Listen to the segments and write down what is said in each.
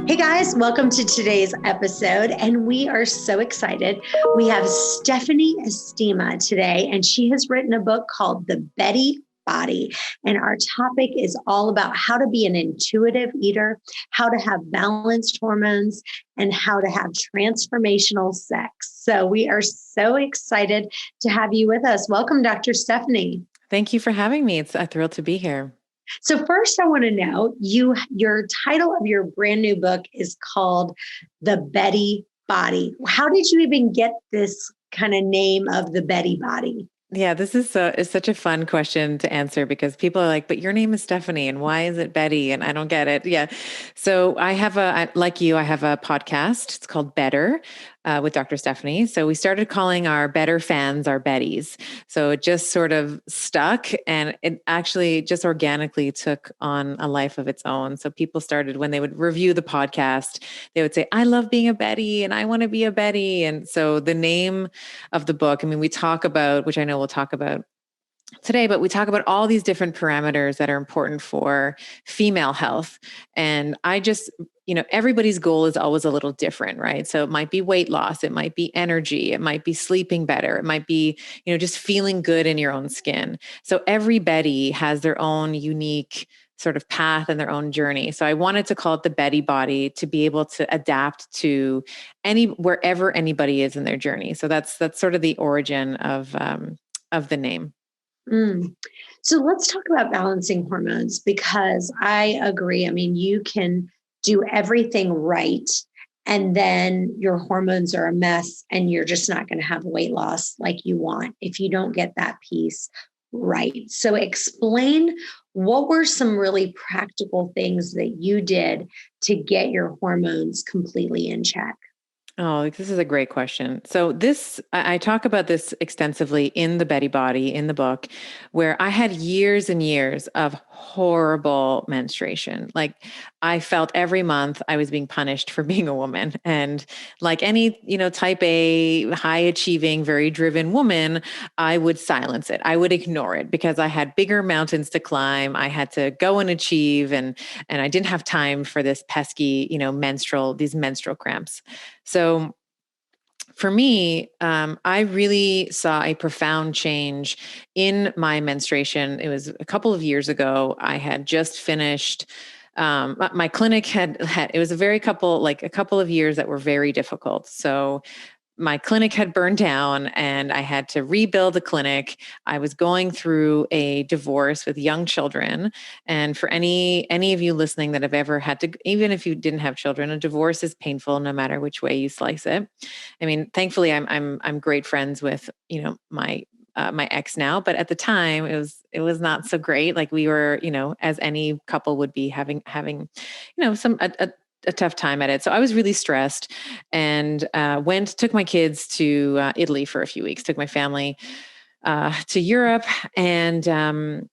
Hey guys, welcome to today's episode. And we are so excited. We have Stephanie Estima today, and she has written a book called The Betty Body. And our topic is all about how to be an intuitive eater, how to have balanced hormones, and how to have transformational sex. So we are so excited to have you with us. Welcome, Dr. Stephanie. Thank you for having me. It's a thrill to be here. So first I want to know, your title of your brand new book is called The Betty Body. How did you even get this kind of name of The Betty Body? Yeah, this is such a fun question to answer because people are like, but your name is Stephanie and why is it Betty? And I don't get it. Yeah. So I have like you, I have a podcast. It's called Better with Dr. Stephanie. So we started calling our Better fans our Bettys. So it just sort of stuck and it actually just organically took on a life of its own. So people started, when they would review the podcast, they would say, I love being a Betty and I want to be a Betty. And so the name of the book, I mean, we talk about, which I know we'll talk about today, but we talk about all these different parameters that are important for female health. And I just, everybody's goal is always a little different, right? So it might be weight loss, it might be energy, it might be sleeping better, it might be, just feeling good in your own skin. So every Betty has their own unique sort of path and their own journey. So I wanted to call it the Betty Body to be able to adapt to wherever anybody is in their journey. So that's sort of the origin of the name. So let's talk about balancing hormones, because I agree. I mean, you can do everything right, and then your hormones are a mess and you're just not going to have weight loss like you want if you don't get that piece right. So explain, what were some really practical things that you did to get your hormones completely in check? Oh, this is a great question. So I talk about this extensively in The Betty Body in the book, where I had years and years of horrible menstruation. Like I felt every month I was being punished for being a woman. And like any, type A, high achieving, very driven woman, I would silence it. I would ignore it because I had bigger mountains to climb. I had to go and achieve, and I didn't have time for this pesky, these menstrual cramps. So for me, I really saw a profound change in my menstruation. It was a couple of years ago. I had just finished. My clinic had it was a couple of years that were very difficult. So my clinic had burned down and I had to rebuild the clinic. I was going through a divorce with young children. And for any of you listening that have ever had to, even if you didn't have children, a divorce is painful no matter which way you slice it. I mean, thankfully I'm great friends with, my ex now, but at the time it was not so great. Like we were, as any couple would be having, a tough time at it. So I was really stressed and took my kids to Italy for a few weeks, took my family to Europe. And,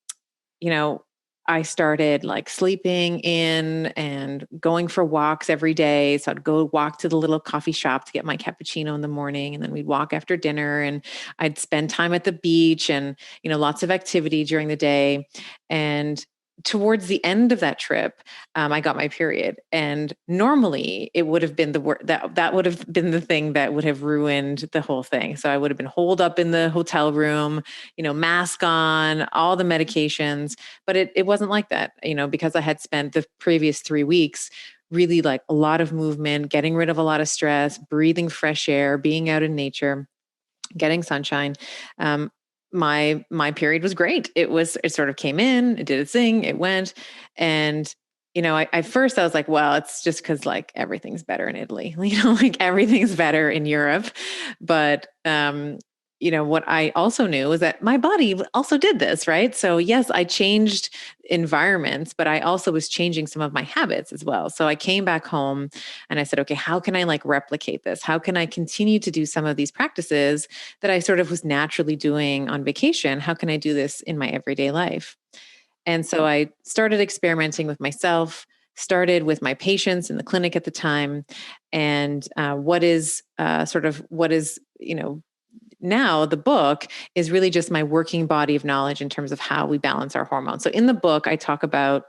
I started like sleeping in and going for walks every day. So I'd go walk to the little coffee shop to get my cappuccino in the morning. And then we'd walk after dinner and I'd spend time at the beach and, lots of activity during the day. And towards the end of that trip, I got my period, and normally it would have been that would have been the thing that would have ruined the whole thing. So I would have been holed up in the hotel room, mask on, all the medications, but it wasn't like that, because I had spent the previous 3 weeks really like a lot of movement, getting rid of a lot of stress, breathing fresh air, being out in nature, getting sunshine. My period was great. It sort of came in, it did its thing, it went. And, at first I was like, well, it's just because like everything's better in Italy, like everything's better in Europe. But, what I also knew was that my body also did this, right? So yes, I changed environments, but I also was changing some of my habits as well. So I came back home and I said, okay, how can I like replicate this? How can I continue to do some of these practices that I sort of was naturally doing on vacation? How can I do this in my everyday life? And so I started experimenting with myself, started with my patients in the clinic at the time. And what is, now the book is really just my working body of knowledge in terms of how we balance our hormones. So in the book, I talk about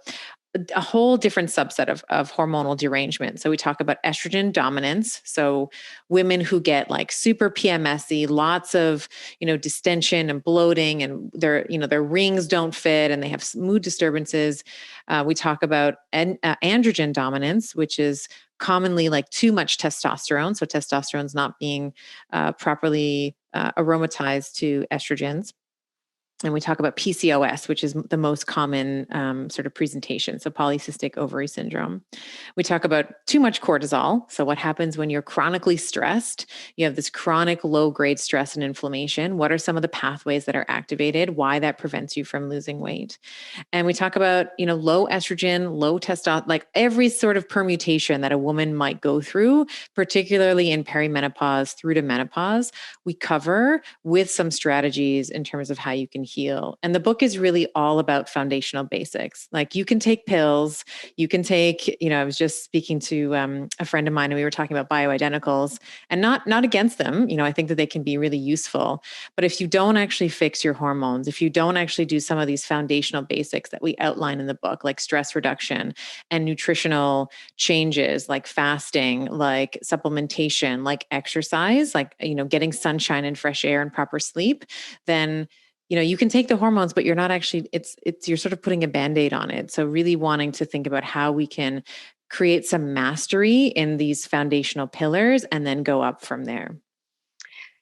a whole different subset of hormonal derangement. So we talk about estrogen dominance. So women who get like super PMSy, lots of, distension and bloating, and their rings don't fit and they have mood disturbances. We talk about androgen dominance, which is commonly like too much testosterone. So testosterone's not being properly aromatized to estrogens. And we talk about PCOS, which is the most common sort of presentation. So polycystic ovary syndrome. We talk about too much cortisol. So what happens when you're chronically stressed? You have this chronic low-grade stress and inflammation. What are some of the pathways that are activated? Why that prevents you from losing weight? And we talk about, low estrogen, low testosterone, like every sort of permutation that a woman might go through, particularly in perimenopause through to menopause, we cover with some strategies in terms of how you can heal. And the book is really all about foundational basics. Like you can take pills, you can take, I was just speaking to a friend of mine and we were talking about bioidenticals, and not against them. I think that they can be really useful. But if you don't actually fix your hormones, if you don't actually do some of these foundational basics that we outline in the book, like stress reduction and nutritional changes, like fasting, like supplementation, like exercise, like, getting sunshine and fresh air and proper sleep, then you can take the hormones, but you're not actually, you're sort of putting a Band-Aid on it. So really wanting to think about how we can create some mastery in these foundational pillars and then go up from there.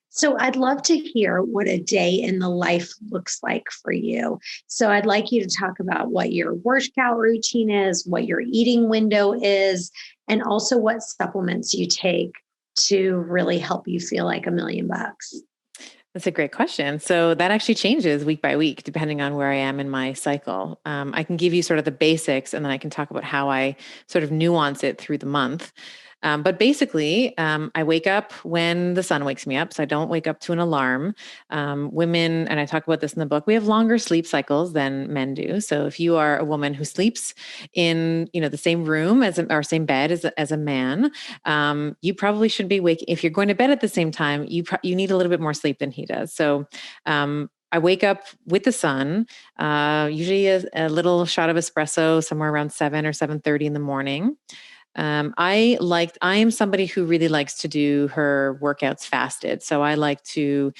So I'd love to hear what a day in the life looks like for you. So I'd like you to talk about what your workout routine is, what your eating window is, and also what supplements you take to really help you feel like $1,000,000. That's a great question. So that actually changes week by week, depending on where I am in my cycle. I can give you sort of the basics, and then I can talk about how I sort of nuance it through the month. But basically, I wake up when the sun wakes me up. So I don't wake up to an alarm. Women, and I talk about this in the book, we have longer sleep cycles than men do. So if you are a woman who sleeps in, the same room or same bed as a man, you probably should be waking. If you're going to bed at the same time, you need a little bit more sleep than he does. So I wake up with the sun, usually a little shot of espresso somewhere around 7 or 7:30 in the morning. I am somebody who really likes to do her workouts fasted. So I like to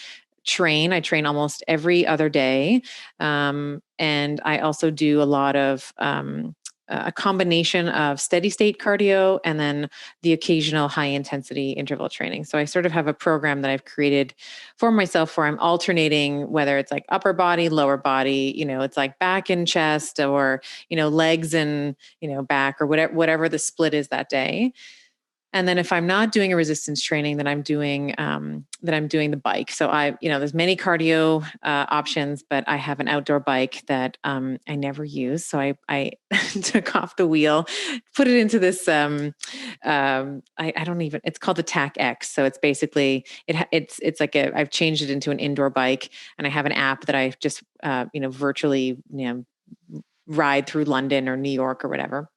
train. I train almost every other day. And I also do a lot of a combination of steady state cardio and then the occasional high intensity interval training. So I sort of have a program that I've created for myself where I'm alternating whether it's like upper body, lower body, it's like back and chest or, legs and, back or whatever the split is that day. And then if I'm not doing a resistance training, then I'm doing the bike. So there's many cardio options, but I have an outdoor bike that I never use. So I took off the wheel, put it into this. I don't even. It's called the TAC X. So it's basically it's like I've changed it into an indoor bike, and I have an app that I just virtually ride through London or New York or whatever.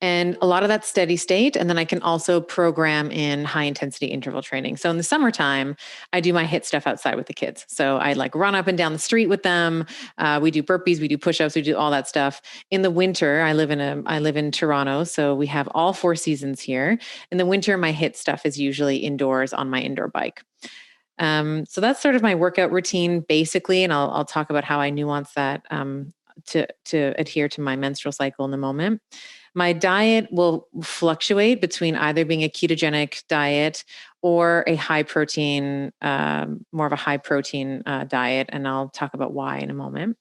And a lot of that's steady state. And then I can also program in high intensity interval training. So in the summertime, I do my HIIT stuff outside with the kids. So I like run up and down the street with them. We do burpees, we do push-ups, we do all that stuff. In the winter, I live in Toronto. So we have all 4 seasons here. In the winter, my HIIT stuff is usually indoors on my indoor bike. So that's sort of my workout routine basically. And I'll talk about how I nuance that to adhere to my menstrual cycle in a moment. My diet will fluctuate between either being a ketogenic diet or a high protein, more of a high protein diet. And I'll talk about why in a moment.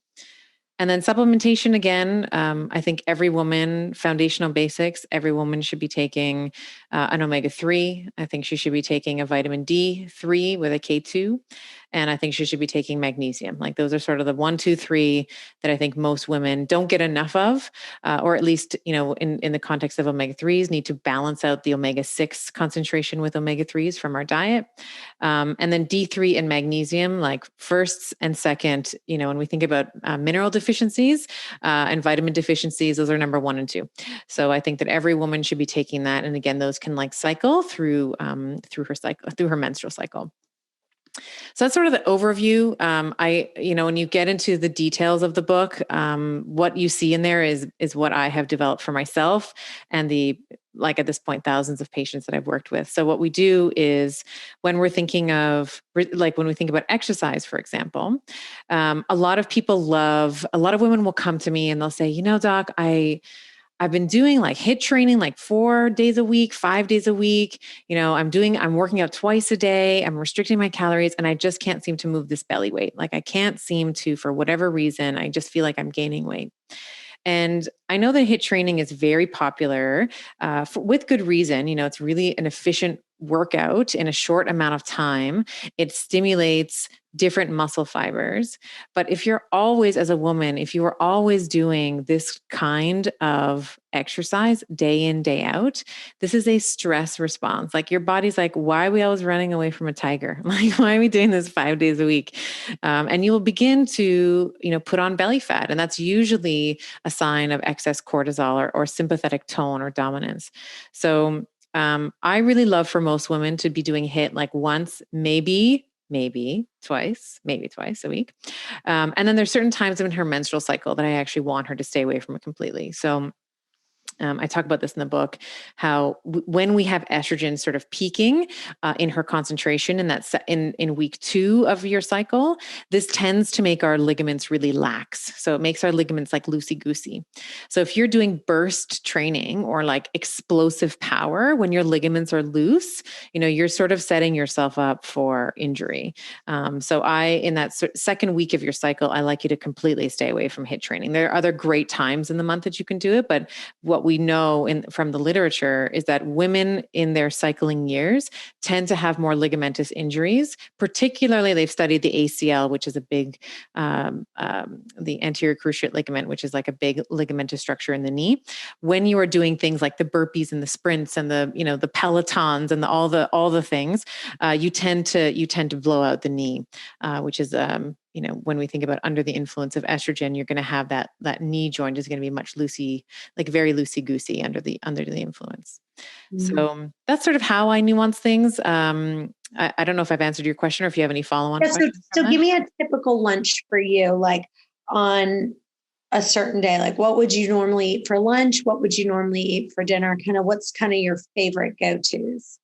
And then supplementation again, I think every woman, foundational basics, every woman should be taking an omega-3. I think she should be taking a vitamin D3 with a K2. And I think she should be taking magnesium. Like those are sort of the 1, 2, 3 that I think most women don't get enough of, or at least, in the context of omega-3s, need to balance out the omega-6 concentration with omega-3s from our diet. And then D3 and magnesium, like first and second, when we think about mineral deficiencies and vitamin deficiencies, those are number 1 and 2. So I think that every woman should be taking that. And again, those can like cycle through her cycle, through her menstrual cycle. So that's sort of the overview. When you get into the details of the book, what you see in there is what I have developed for myself and like at this point, thousands of patients that I've worked with. So what we do is when we're thinking of, like when we think about exercise, for example, a lot of women will come to me and they'll say, doc, I've been doing like HIIT training like 4 days a week, 5 days a week. I'm working out twice a day. I'm restricting my calories and I just can't seem to move this belly weight. Like I can't seem to, for whatever reason, I just feel like I'm gaining weight. And I know that HIIT training is very popular with good reason. It's really an efficient workout in a short amount of time. It stimulates different muscle fibers. But if you're always, as a woman, if you are always doing this kind of exercise day in, day out, this is a stress response. Like your body's like, why are we always running away from a tiger? Like, why are we doing this 5 days a week? And you will begin to, put on belly fat. And that's usually a sign of excess cortisol or sympathetic tone or dominance. So I really love for most women to be doing HIIT like once, maybe twice a week. And then there's certain times in her menstrual cycle that I actually want her to stay away from it completely. So I talk about this in the book, how when we have estrogen sort of peaking in her concentration in week 2 of your cycle, this tends to make our ligaments really lax. So it makes our ligaments like loosey-goosey. So if you're doing burst training or like explosive power, when your ligaments are loose, you're sort of setting yourself up for injury. So in that second week of your cycle, I like you to completely stay away from HIIT training. There are other great times in the month that you can do it, but what we know from the literature is that women in their cycling years tend to have more ligamentous injuries. Particularly, they've studied the ACL, which is a big, the anterior cruciate ligament, which is like a big ligamentous structure in the knee. When you are doing things like the burpees and the sprints and the pelotons and all the things, you tend to blow out the knee, which is when we think about under the influence of estrogen, you're going to have that knee joint is going to be much very loosey-goosey under the influence. Mm-hmm. So that's sort of how I nuance things. I don't know if I've answered your question or if you have any follow-on questions. So give me a typical lunch for you, like on a certain day. Like what would you normally eat for lunch? What would you normally eat for dinner? What's your favorite go-tos?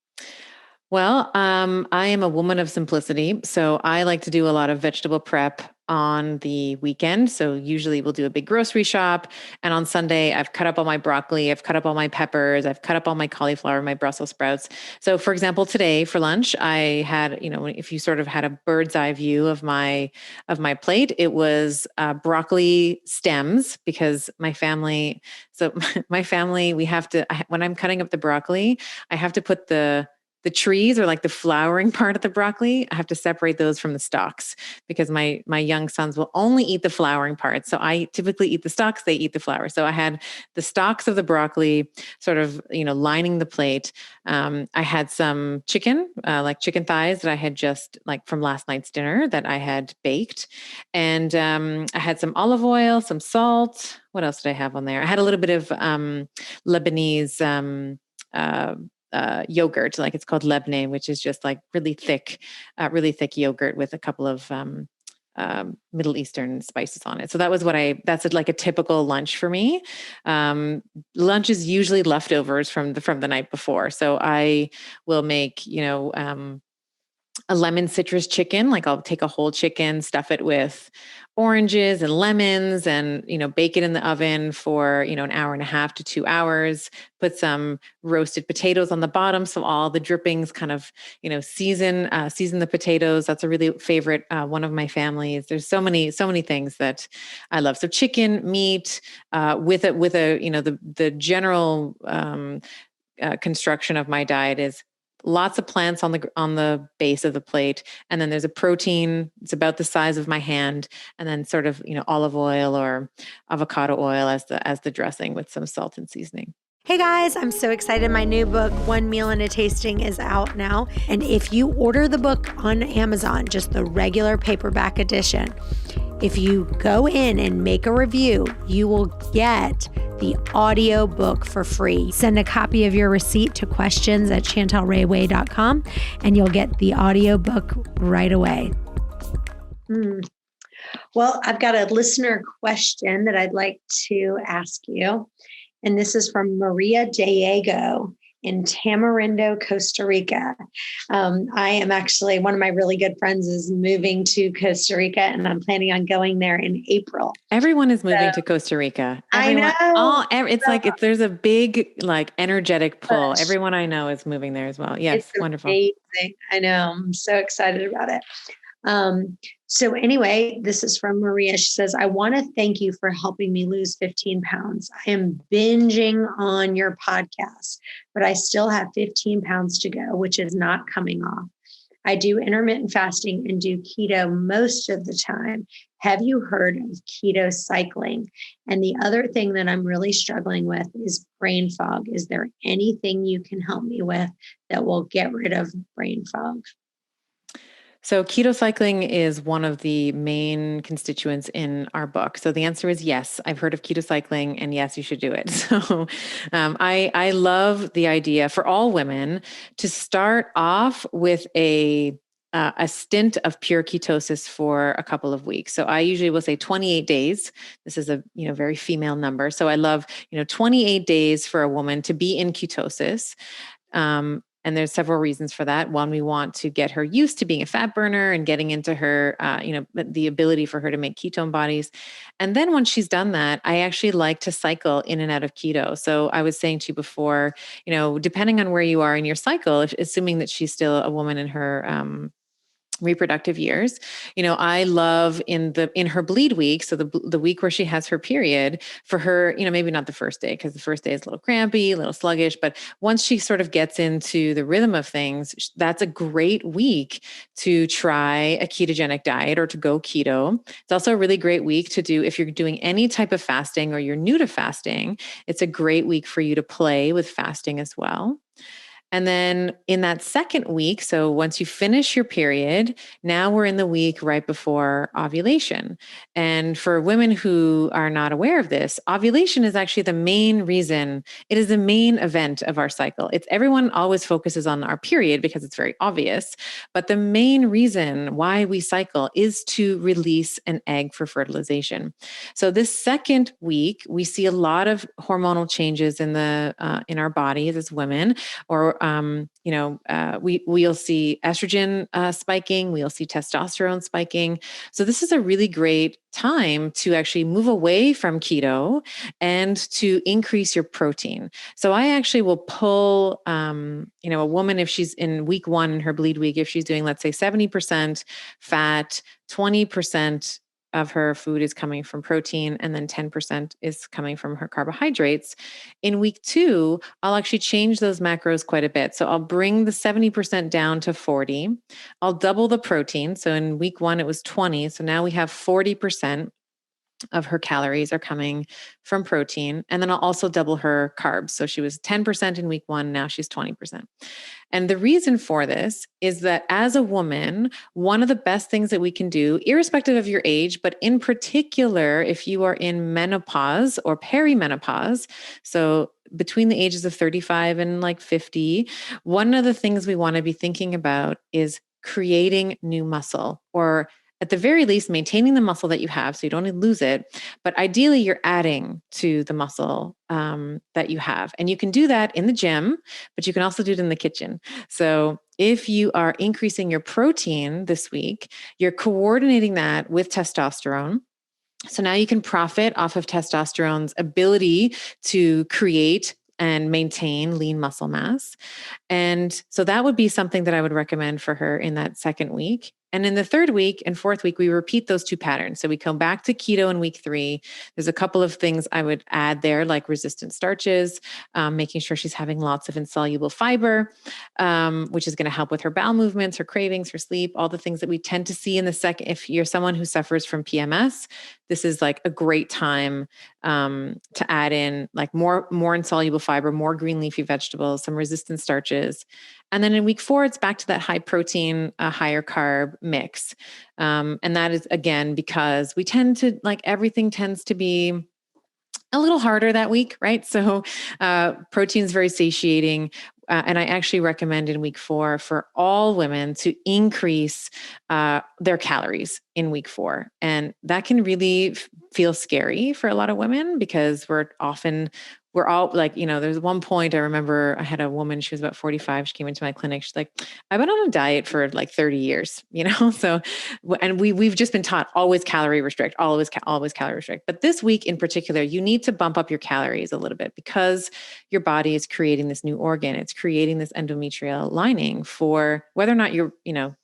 Well, I am a woman of simplicity. So I like to do a lot of vegetable prep on the weekend. So usually we'll do a big grocery shop. And on Sunday, I've cut up all my broccoli, I've cut up all my peppers, I've cut up all my cauliflower, my Brussels sprouts. So for example, today for lunch, I had, if you sort of had a bird's eye view of my plate, it was broccoli stems because my family, we have to, when I'm cutting up the broccoli, I have to put the trees or like the flowering part of the broccoli, I have to separate those from the stalks because my young sons will only eat the flowering part. So I typically eat the stalks, they eat the flower. So I had the stalks of the broccoli sort of, lining the plate. I had some chicken, like chicken thighs that I had just like from last night's dinner that I had baked. And I had some olive oil, some salt. What else did I have on there? I had a little bit of Lebanese yogurt, like it's called lebne, which is just like really thick yogurt with a couple of Middle Eastern spices on it. So that's like a typical lunch for me. Lunch is usually leftovers from the night before. So I will make, a lemon citrus chicken. Like I'll take a whole chicken, stuff it with oranges and lemons and, bake it in the oven for, an hour and a half to 2 hours, put some roasted potatoes on the bottom. So all the drippings kind of, season the potatoes. That's a really favorite, one of my families. There's so many things that I love. So chicken, meat, with a, the general, construction of my diet is lots of plants on the base of the plate. And then there's a protein. It's about the size of my hand. And then sort of, olive oil or avocado oil as the dressing with some salt and seasoning. Hey guys, I'm so excited. My new book, One Meal and a Tasting, is out now. And if you order the book on Amazon, just the regular paperback edition, If you go in and make a review, you will get the audio book for free. Send a copy of your receipt to questions@chantelrayway.com and you'll get the audio book right away. Well, I've got a listener question that I'd like to ask you. And this is from Maria Diego in Tamarindo, Costa Rica. I am actually, one of my really good friends is moving to Costa Rica, and I'm planning on going there in April. Everyone is moving to Costa Rica. Everyone, I know. It's like there's a big, like, energetic pull. Everyone I know is moving there as well. Yes, it's wonderful. Amazing. I know. I'm so excited about it. So anyway, this is from Maria. She says, I want to thank you for helping me lose 15 pounds. I am binging on your podcast, but I still have 15 pounds to go, which is not coming off. I do intermittent fasting and do keto most of the time. Have you heard of Ketocycline? And the other thing that I'm really struggling with is brain fog. Is there anything you can help me with that will get rid of brain fog? So Ketocycline is one of the main constituents in our book. So the answer is yes. I've heard of Ketocycline, and yes, you should do it. So I love the idea for all women to start off with a stint of pure ketosis for a couple of weeks. So I usually will say 28 days. This is a very female number. So I love 28 days for a woman to be in ketosis. And there's several reasons for that. One, we want to get her used to being a fat burner and getting into her, the ability for her to make ketone bodies. And then once she's done that, I actually like to cycle in and out of keto. So I was saying to you before, depending on where you are in your cycle, assuming that she's still a woman in her reproductive years, I love in her bleed week. So the week where she has her period, for her, maybe not the first day, because the first day is a little crampy, a little sluggish, but once she sort of gets into the rhythm of things, that's a great week to try a ketogenic diet or to go keto. It's also a really great week to do, if you're doing any type of fasting or you're new to fasting, it's a great week for you to play with fasting as well. And then in that second week, so once you finish your period, now we're in the week right before ovulation. And for women who are not aware of this, ovulation is actually the main reason, it is the main event of our cycle. Everyone always focuses on our period because it's very obvious, but the main reason why we cycle is to release an egg for fertilization. So this second week, we see a lot of hormonal changes in our bodies as women, or we'll see estrogen spiking, we'll see testosterone spiking. So this is a really great time to actually move away from keto and to increase your protein. So I actually will pull, a woman, if she's in week 1 in her bleed week, if she's doing, let's say 70% fat, 20% of her food is coming from protein, and then 10% is coming from her carbohydrates. In week 2, I'll actually change those macros quite a bit. So I'll bring the 70% down to 40. I'll double the protein. So in week 1, it was 20. So now we have 40% of her calories are coming from protein. And then I'll also double her carbs. So she was 10% in week 1. Now she's 20%. And the reason for this is that as a woman, one of the best things that we can do, irrespective of your age, but in particular, if you are in menopause or perimenopause, so between the ages of 35 and 50, one of the things we want to be thinking about is creating new muscle, or at the very least, maintaining the muscle that you have so you don't lose it. But ideally, you're adding to the muscle that you have. And you can do that in the gym, but you can also do it in the kitchen. So if you are increasing your protein this week, you're coordinating that with testosterone. So now you can profit off of testosterone's ability to create and maintain lean muscle mass. And so that would be something that I would recommend for her in that second week. And in the third week and fourth week, we repeat those 2 patterns. So we come back to keto in week 3. There's a couple of things I would add there, like resistant starches, making sure she's having lots of insoluble fiber, which is going to help with her bowel movements, her cravings, her sleep, all the things that we tend to see in the second. If you're someone who suffers from PMS, this is a great time to add in more insoluble fiber, more green leafy vegetables, some resistant starches. And then in week 4, it's back to that high protein, higher carb mix. And that is, again, because we tend to, everything tends to be a little harder that week, right? So protein is very satiating. And I actually recommend in week 4 for all women to increase their calories in week 4. And that can really feel scary for a lot of women because we're all there's one point I remember I had a woman, she was about 45. She came into my clinic. She's like, I've been on a diet for 30 years, So, and we've just been taught always calorie restrict, always calorie restrict. But this week in particular, you need to bump up your calories a little bit because your body is creating this new organ. It's creating this endometrial lining for whether or not you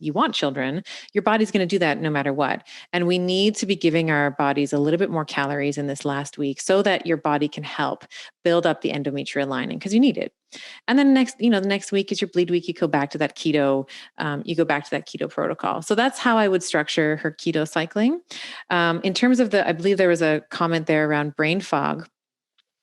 want children, your body's going to do that no matter what. And we need to be giving our bodies a little bit more calories in this last week so that your body can help build up the endometrial lining because you need it. And then the next week is your bleed week. You go back to that keto, protocol. So that's how I would structure her keto cycling. In terms of I believe there was a comment there around brain fog.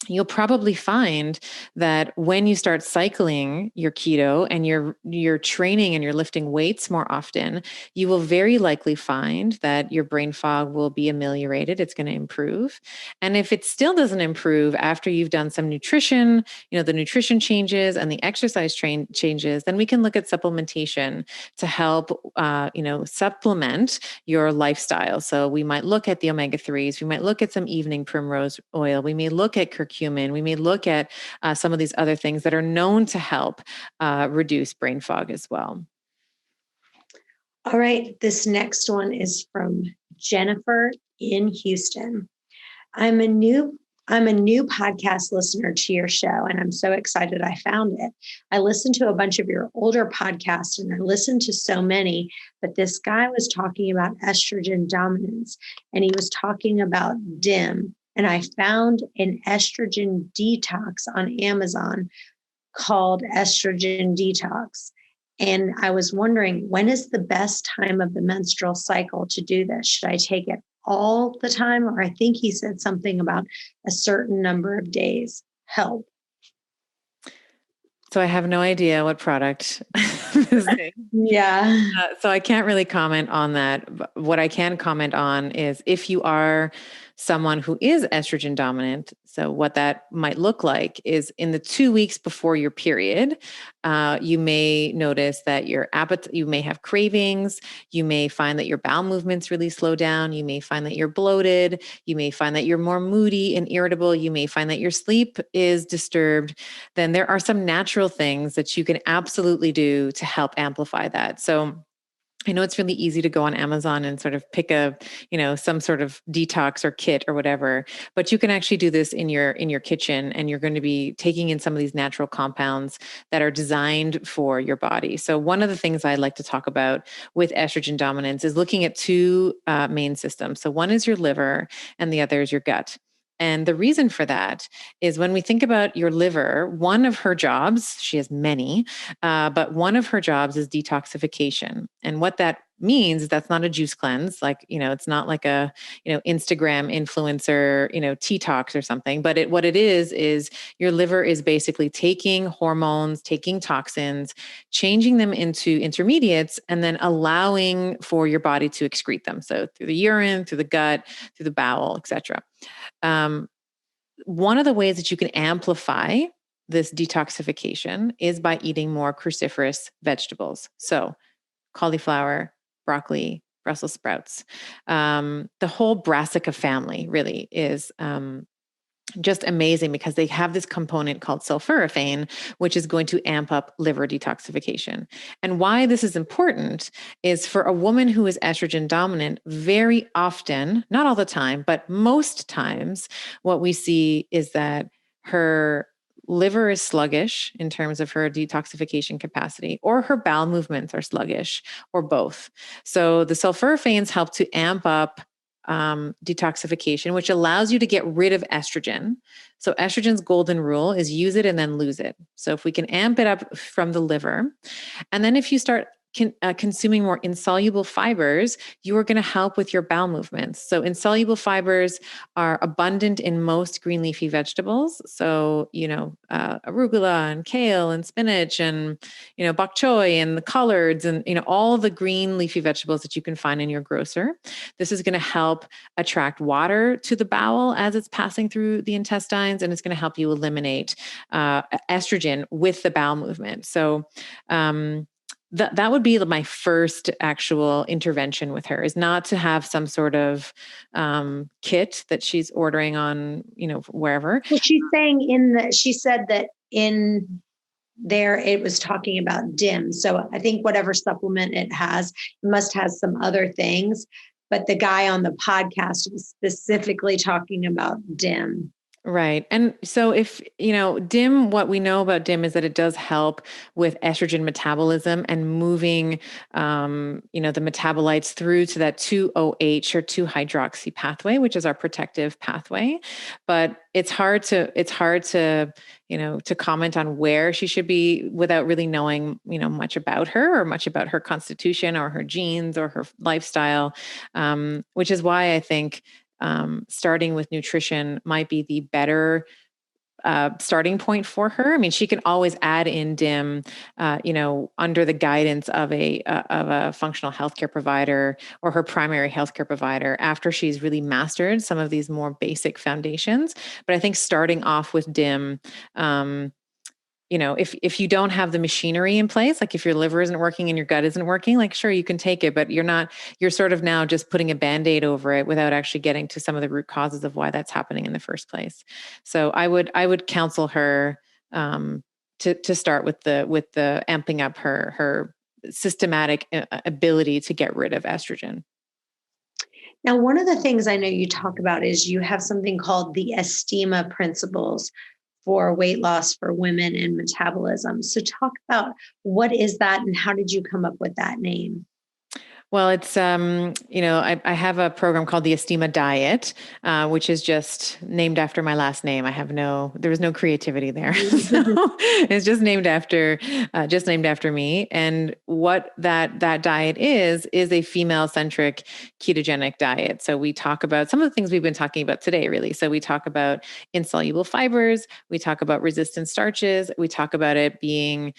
You'll probably find that when you start cycling your keto and you're training and you're lifting weights more often, you will very likely find that your brain fog will be ameliorated. It's going to improve. And if it still doesn't improve after you've done some nutrition, the nutrition changes and the exercise changes, then we can look at supplementation to help, supplement your lifestyle. So we might look at the omega-3s. We might look at some evening primrose oil. We may look at curcumin. We may look at some of these other things that are known to help reduce brain fog as well. All right. This next one is from Jennifer in Houston. I'm a new podcast listener to your show, and I'm so excited I found it. I listened to a bunch of your older podcasts, and I listened to so many, but this guy was talking about estrogen dominance, and he was talking about DIM. And I found an estrogen detox on Amazon called Estrogen Detox. And I was wondering, when is the best time of the menstrual cycle to do this? Should I take it all the time? Or I think he said something about a certain number of days. Help. So I have no idea what product this is. Yeah. So I can't really comment on that. But what I can comment on is if you are someone who is estrogen dominant, so what that might look like is in the 2 weeks before your period, you may notice that your appetite, you may have cravings, you may find that your bowel movements really slow down, you may find that you're bloated, you may find that you're more moody and irritable, you may find that your sleep is disturbed. Then there are some natural things that you can absolutely do to help amplify that. So I know it's really easy to go on Amazon and sort of pick some sort of detox or kit or whatever, but you can actually do this in your kitchen, and you're going to be taking in some of these natural compounds that are designed for your body. So one of the things I'd like to talk about with estrogen dominance is looking at 2 main systems. So one is your liver and the other is your gut. And the reason for that is when we think about your liver, one of her jobs, she has many, but one of her jobs is detoxification. And what that means is that's not a juice cleanse. It's not like a, Instagram influencer, T-Tox or something, but what it is your liver is basically taking hormones, taking toxins, changing them into intermediates, and then allowing for your body to excrete them. So through the urine, through the gut, through the bowel, etc. One of the ways that you can amplify this detoxification is by eating more cruciferous vegetables. So cauliflower, broccoli, Brussels sprouts. The whole brassica family really is just amazing because they have this component called sulforaphane, which is going to amp up liver detoxification. And why this is important is for a woman who is estrogen dominant, very often, not all the time, but most times, what we see is that her liver is sluggish in terms of her detoxification capacity, or her bowel movements are sluggish, or both. So the sulforaphanes help to amp up detoxification, which allows you to get rid of estrogen. So estrogen's golden rule is use it and then lose it. So if we can amp it up from the liver, and then if you start consuming more insoluble fibers, you are going to help with your bowel movements. So insoluble fibers are abundant in most green leafy vegetables. So, arugula and kale and spinach and, bok choy and the collards and, all the green leafy vegetables that you can find in your grocer. This is going to help attract water to the bowel as it's passing through the intestines, and it's going to help you eliminate estrogen with the bowel movement. So, that would be my first actual intervention with her, is not to have some sort of kit that she's ordering on, wherever. Well, she's saying she said that in there it was talking about DIM. So I think whatever supplement it must have some other things. But the guy on the podcast was specifically talking about DIM. Right. And so if, DIM, what we know about DIM is that it does help with estrogen metabolism and moving, the metabolites through to that 2-OH or 2-hydroxy pathway, which is our protective pathway. But it's hard to comment on where she should be without really knowing, much about her or much about her constitution or her genes or her lifestyle, which is why I think starting with nutrition might be the better starting point for her. I mean, she can always add in DIM, under the guidance of a functional healthcare provider or her primary healthcare provider after she's really mastered some of these more basic foundations. But I think starting off with DIM, if you don't have the machinery in place, like if your liver isn't working and your gut isn't working, like, sure, you can take it, but you're sort of now just putting a Band-Aid over it without actually getting to some of the root causes of why that's happening in the first place. So I would counsel her to start with the amping up her systematic ability to get rid of estrogen. Now, one of the things I know you talk about is you have something called the Estima principles for weight loss for women and metabolism. So talk about what is that and how did you come up with that name? Well, it's, I have a program called the Estima Diet, which is just named after my last name. There was no creativity there. So it's just named after me. And what that diet is a female-centric ketogenic diet. So we talk about some of the things we've been talking about today, really. So we talk about insoluble fibers. We talk about resistant starches. We talk about it being,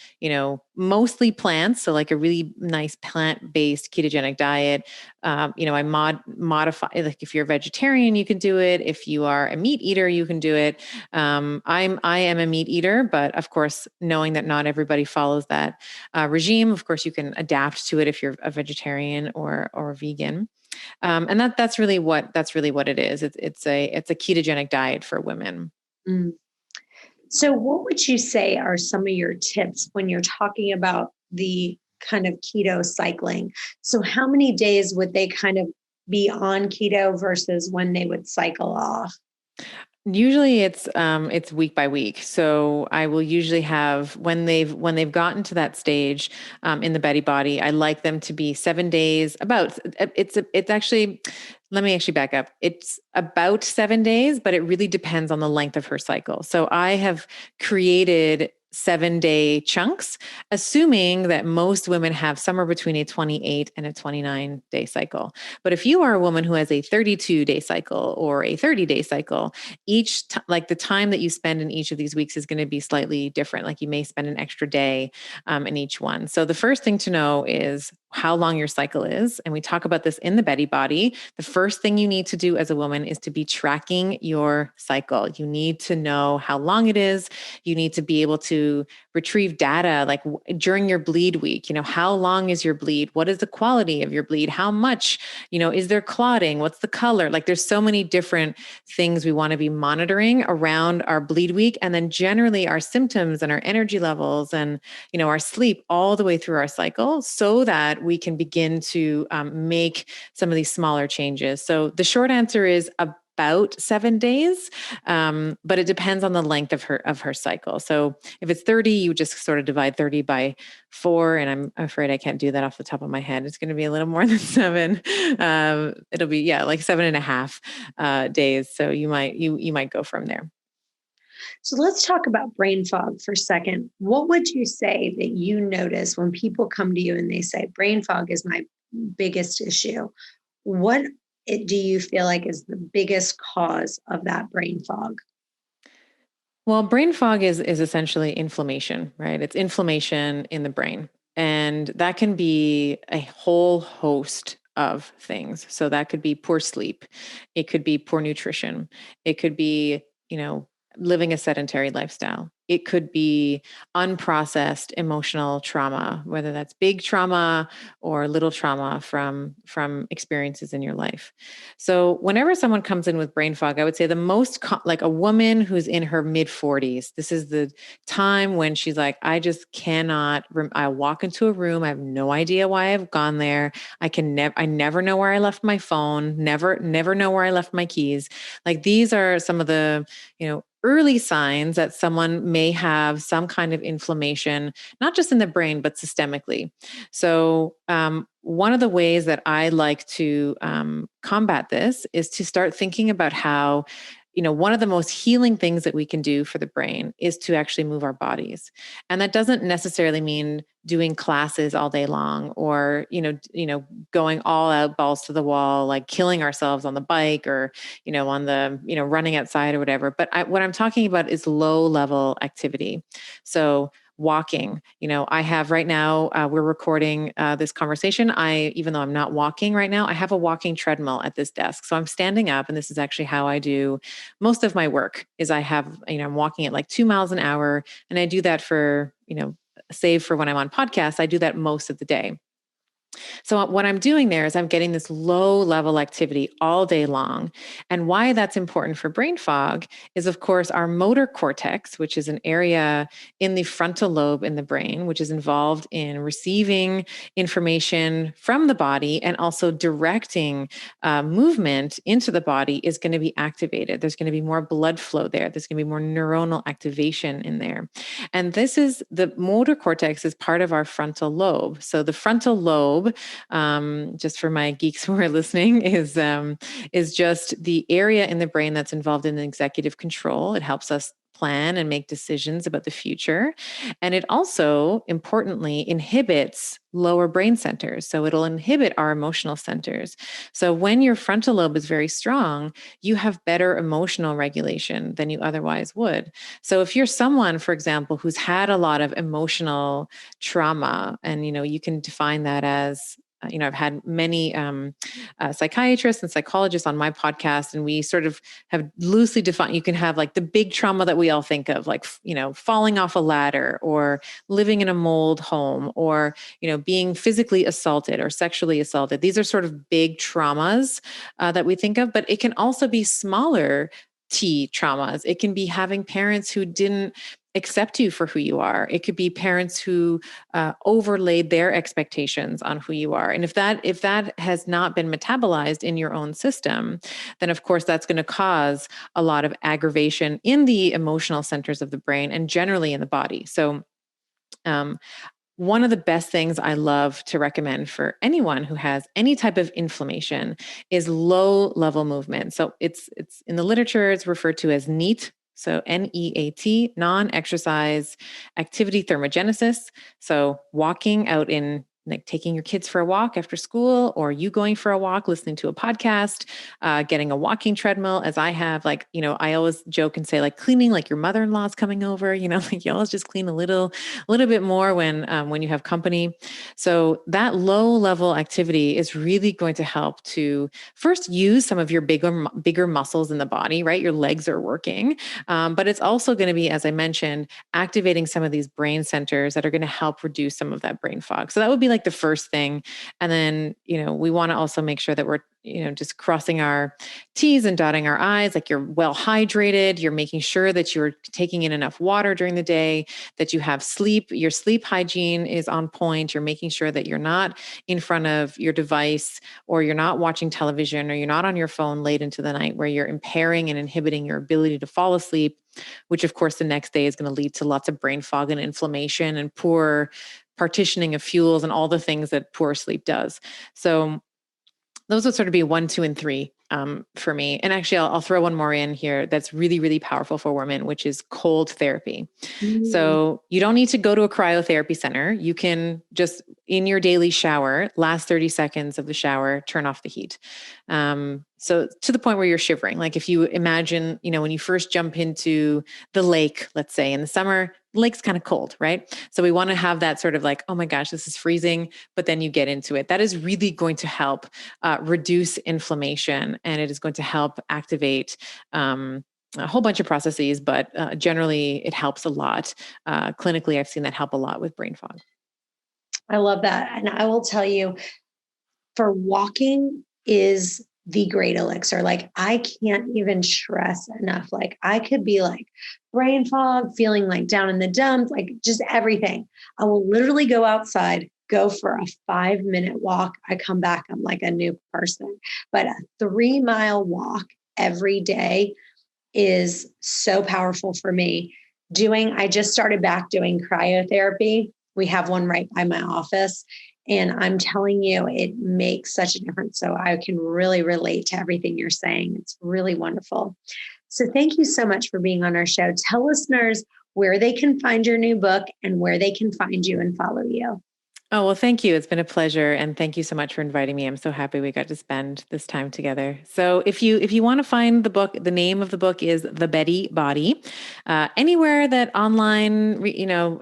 mostly plants. So like a really nice plant-based ketogenic diet. I modify, like if you're a vegetarian, you can do it. If you are a meat eater, you can do it. I am a meat eater, but of course, knowing that not everybody follows that regime, of course, you can adapt to it if you're a vegetarian or a vegan. And that's really what it is. It's a ketogenic diet for women. Mm. So what would you say are some of your tips when you're talking about the kind of keto cycling? So how many days would they kind of be on keto versus when they would cycle off? Usually it's week by week. So I will usually have, when they've gotten to that stage in the Betty Body, I like them to be 7 days. It's actually, let me actually back up. It's about 7 days, but it really depends on the length of her cycle. So I have created 7-day chunks, assuming that most women have somewhere between a 28 and a 29-day cycle. But if you are a woman who has a 32-day cycle or a 30-day cycle, like the time that you spend in each of these weeks is going to be slightly different. Like you may spend an extra day in each one. So the first thing to know is how long your cycle is. And we talk about this in the Betty Body. The first thing you need to do as a woman is to be tracking your cycle. You need to know how long it is. You need to be able to retrieve data like during your bleed week. How long is your bleed? What is the quality of your bleed? How much, is there clotting? What's the color? Like there's so many different things we want to be monitoring around our bleed week. And then generally our symptoms and our energy levels and, our sleep all the way through our cycle so that we can begin to make some of these smaller changes. So the short answer is about 7 days, but it depends on the length of her cycle. So if it's 30, you just sort of divide 30 by 4, and I'm afraid I can't do that off the top of my head. It's going to be a little more than 7. It'll be like 7.5 days. So you might go from there. So let's talk about brain fog for a second. What would you say that you notice when people come to you and they say, brain fog is my biggest issue? Do you feel like is the biggest cause of that brain fog? Well, brain fog is essentially inflammation, right? It's inflammation in the brain. And that can be a whole host of things. So that could be poor sleep. It could be poor nutrition. It could be, living a sedentary lifestyle. It could be unprocessed emotional trauma, whether that's big trauma or little trauma from experiences in your life. So whenever someone comes in with brain fog, I would say the like a woman who's in her mid 40s, this is the time when she's like, I just cannot, I walk into a room. I have no idea why I've gone there. I never know where I left my phone, never know where I left my keys. Like these are some of the, early signs that someone may have some kind of inflammation, not just in the brain, but systemically. So, one of the ways that I like to combat this is to start thinking about how, one of the most healing things that we can do for the brain is to actually move our bodies. And that doesn't necessarily mean doing classes all day long or, going all out balls to the wall, like killing ourselves on the bike or, on the, running outside or whatever. But what I'm talking about is low level activity. So walking, I have right now, we're recording this conversation. Even though I'm not walking right now, I have a walking treadmill at this desk. So I'm standing up, and this is actually how I do most of my work is I'm walking at like 2 miles an hour. And I do that for, save for when I'm on podcasts, I do that most of the day. So what I'm doing there is I'm getting this low level activity all day long. And why that's important for brain fog is, of course, our motor cortex, which is an area in the frontal lobe in the brain, which is involved in receiving information from the body and also directing movement into the body, is going to be activated. There's going to be more blood flow there. There's going to be more neuronal activation in there. And the motor cortex is part of our frontal lobe. So the frontal lobe, just for my geeks who are listening, is just the area in the brain that's involved in executive control. It helps us plan and make decisions about the future. And it also, importantly, inhibits lower brain centers. So it'll inhibit our emotional centers. So when your frontal lobe is very strong, you have better emotional regulation than you otherwise would. So if you're someone, for example, who's had a lot of emotional trauma, and, you can define that as, I've had many psychiatrists and psychologists on my podcast, and we sort of have loosely defined, you can have like the big trauma that we all think of, like, falling off a ladder or living in a mold home or, being physically assaulted or sexually assaulted. These are sort of big traumas that we think of, but it can also be smaller T traumas. It can be having parents who didn't accept you for who you are. It could be parents who overlaid their expectations on who you are. And if that has not been metabolized in your own system, then of course that's going to cause a lot of aggravation in the emotional centers of the brain and generally in the body. So one of the best things I love to recommend for anyone who has any type of inflammation is low level movement. So it's in the literature, it's referred to as NEAT. So NEAT, non-exercise activity thermogenesis. So walking out in, like, taking your kids for a walk after school, or you going for a walk, listening to a podcast, getting a walking treadmill, as I have. Like, I always joke and say, like, cleaning like your mother-in-law's coming over, like you always just clean a little bit more when you have company. So that low level activity is really going to help to first use some of your bigger muscles in the body, right? Your legs are working. But it's also going to be, as I mentioned, activating some of these brain centers that are going to help reduce some of that brain fog. So that would be like the first thing. And then, we want to also make sure that we're, just crossing our T's and dotting our I's, like you're well hydrated, you're making sure that you're taking in enough water during the day, that you have sleep, your sleep hygiene is on point. You're making sure that you're not in front of your device, or you're not watching television, or you're not on your phone late into the night where you're impairing and inhibiting your ability to fall asleep, which of course the next day is going to lead to lots of brain fog and inflammation and poor partitioning of fuels and all the things that poor sleep does. So those would sort of be 1, 2, and 3 for me. And actually, I'll throw one more in here that's really, really powerful for women, which is cold therapy. So you don't need to go to a cryotherapy center. You can just in your daily shower, last 30 seconds of the shower, turn off the heat. So to the point where you're shivering, like if you imagine, when you first jump into the lake, let's say in the summer, the lake's kind of cold, right? So we want to have that sort of like, oh my gosh, this is freezing, but then you get into it. That is really going to help reduce inflammation, and it is going to help activate a whole bunch of processes, but generally it helps a lot. Clinically, I've seen that help a lot with brain fog. I love that. And I will tell you, for walking is the great elixir. Like I can't even stress enough. Like I could be like brain fog, feeling like down in the dumps, like just everything. I will literally go outside, go for a 5-minute walk. I come back, I'm like a new person. But a 3-mile walk every day is so powerful for me. I just started back doing cryotherapy. We have one right by my office. And I'm telling you, it makes such a difference. So I can really relate to everything you're saying. It's really wonderful. So thank you so much for being on our show. Tell listeners where they can find your new book and where they can find you and follow you. Oh, well, thank you. It's been a pleasure. And thank you so much for inviting me. I'm so happy we got to spend this time together. So if you want to find the book, the name of the book is The Betty Body. Anywhere that online,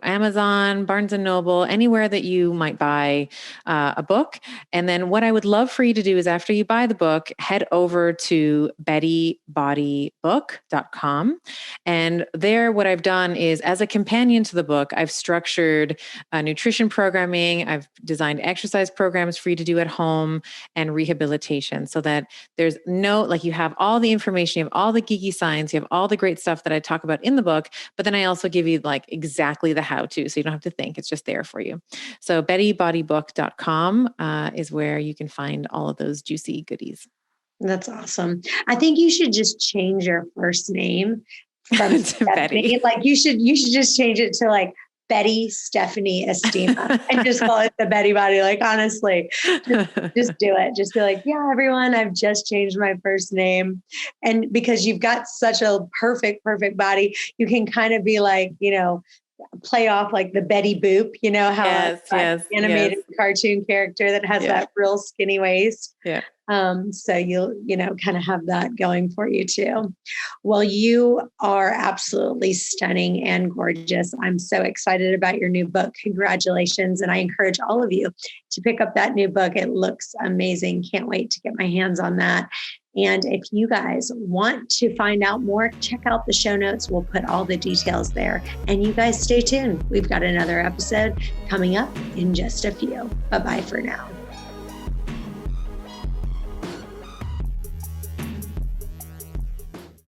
Amazon, Barnes and Noble, anywhere that you might buy a book. And then what I would love for you to do is after you buy the book, head over to bettybodybook.com. And there, what I've done is as a companion to the book, I've structured nutrition programming. I've designed exercise programs for you to do at home and rehabilitation so that there's you have all the information, you have all the geeky science, you have all the great stuff that I talk about in the book, but then I also give you like exactly the how-to, so you don't have to think, it's just there for you. So bettybodybook.com is where you can find all of those juicy goodies. That's awesome. I think you should just change your first name from to Betty. Like you should just change it to like Betty Stephanie Estima and just call it The Betty Body. Like, honestly, just do it. Just be like, yeah, everyone, I've just changed my first name. And because you've got such a perfect body, you can kind of be like, play off like the Betty Boop, how animated cartoon character that has that real skinny waist. Yeah. So you'll, kind of have that going for you too. Well, you are absolutely stunning and gorgeous. I'm so excited about your new book. Congratulations. And I encourage all of you to pick up that new book. It looks amazing. Can't wait to get my hands on that. And if you guys want to find out more, check out the show notes. We'll put all the details there. And you guys stay tuned. We've got another episode coming up in just a few. Bye-bye for now.